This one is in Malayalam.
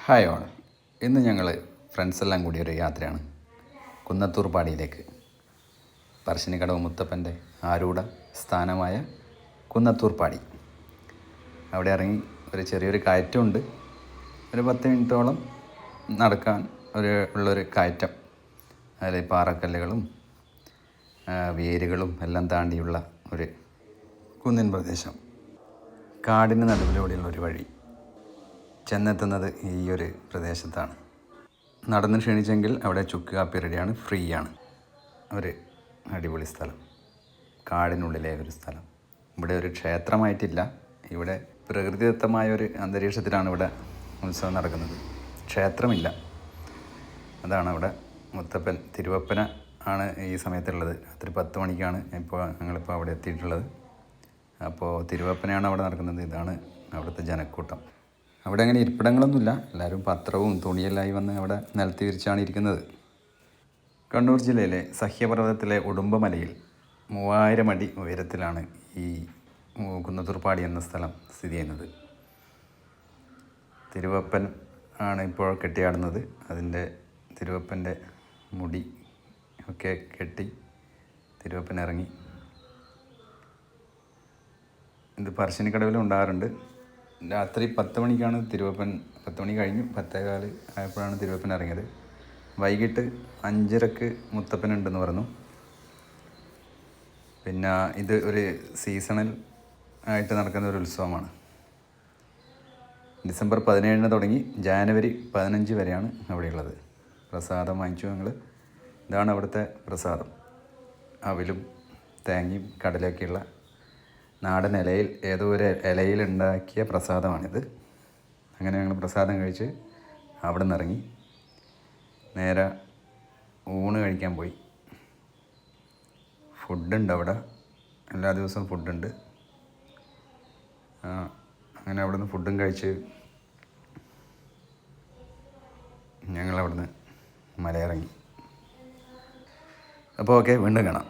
Hi all. ഇന്ന് ഞങ്ങൾ ഫ്രണ്ട്സെല്ലാം കൂടി ഒരു യാത്രയാണ് കുന്നത്തൂർ പാടിയിലേക്ക്. പറശ്ശിനിക്കടവ് മുത്തപ്പൻ്റെ ആരൂഢ സ്ഥാനമായ കുന്നത്തൂർ പാടി. അവിടെ ഇറങ്ങി ഒരു ചെറിയൊരു കയറ്റമുണ്ട്. ഒരു 10 മിനിറ്റോളം നടക്കാൻ ഉള്ളൊരു കയറ്റം. അതിൽ പാറക്കല്ലുകളും വേരുകളും എല്ലാം താണ്ടിയുള്ള ഒരു കുന്നിൻ പ്രദേശം. കാടിന് നടുവിലൂടെയുള്ള ഒരു വഴി. ചെന്നെത്തുന്നത് ഈ ഒരു പ്രദേശത്താണ്. നടന്ന് ക്ഷണിച്ചെങ്കിൽ അവിടെ ചുക്ക് കാപ്പി റെഡിയാണ്, ഫ്രീ ആണ്. ഒരു അടിപൊളി സ്ഥലം, കാടിനുള്ളിലെ ഒരു സ്ഥലം. ഇവിടെ ഒരു ക്ഷേത്രമായിട്ടില്ല, ഇവിടെ പ്രകൃതിദത്തമായ ഒരു അന്തരീക്ഷത്തിലാണ് ഇവിടെ ഉത്സവം നടക്കുന്നത്. ക്ഷേത്രമില്ല. അതാണ് അവിടെ മുത്തപ്പൻ തിരുവപ്പന ആണ് ഈ സമയത്തുള്ളത്. രാത്രി 10 മണിക്കാണ് ഞങ്ങളിപ്പോൾ അവിടെ എത്തിയിട്ടുള്ളത്. അപ്പോൾ തിരുവപ്പനയാണ് അവിടെ നടക്കുന്നത്. ഇതാണ് അവിടുത്തെ ജനക്കൂട്ടം. അവിടെ അങ്ങനെ ഇരിപ്പിടങ്ങളൊന്നുമില്ല. എല്ലാവരും പത്രവും തുണിയെല്ലായി വന്ന് അവിടെ നിലത്ത് വിരിച്ചാണ് ഇരിക്കുന്നത്. കണ്ണൂർ ജില്ലയിലെ സഹ്യപർവ്വതത്തിലെ ഉടുമ്പമലയിൽ 3000 അടി ഉയരത്തിലാണ് ഈ കുന്നത്തൂർ പാടി എന്ന സ്ഥലം സ്ഥിതി ചെയ്യുന്നത്. തിരുവപ്പൻ ആണ് ഇപ്പോൾ കെട്ടിയാടുന്നത്. അതിൻ്റെ തിരുവപ്പൻ്റെ മുടി ഒക്കെ കെട്ടി തിരുവപ്പൻ ഇറങ്ങി. ഇത് പറശ്ശിനിക്കടവിലും ഉണ്ടാകാറുണ്ട്. രാത്രി 10 മണിക്കാണ് തിരുവപ്പൻ, 10 മണി കഴിഞ്ഞു, 10:15 ആയപ്പോഴാണ് തിരുവപ്പൻ ഇറങ്ങിയത്. വൈകിട്ട് 5:30 മുത്തപ്പൻ ഉണ്ടെന്ന് പറഞ്ഞു. പിന്നെ ഇത് ഒരു സീസണൽ ആയിട്ട് നടക്കുന്ന ഒരു ഉത്സവമാണ്. ഡിസംബർ 17 തുടങ്ങി ജാനുവരി 15 വരെയാണ് അവിടെയുള്ളത്. പ്രസാദം വാങ്ങിച്ചു ഞങ്ങൾ. ഇതാണ് അവിടുത്തെ പ്രസാദം. അവിലും തേങ്ങയും കടലൊക്കെയുള്ള നാടൻ ഇലയിൽ, ഏതോ ഒരു ഇലയിൽ ഉണ്ടാക്കിയ പ്രസാദമാണിത്. അങ്ങനെ ഞങ്ങൾ പ്രസാദം കഴിച്ച് അവിടെ നിന്ന് ഇറങ്ങി നേരെ ഊണ് കഴിക്കാൻ പോയി. ഫുഡുണ്ട് അവിടെ, എല്ലാ ദിവസവും ഫുഡുണ്ട്. അങ്ങനെ അവിടെ നിന്ന് ഫുഡും കഴിച്ച് ഞങ്ങളവിടുന്ന് മലയിറങ്ങി. അപ്പോൾ ഓക്കെ, വീണ്ടും കാണാം.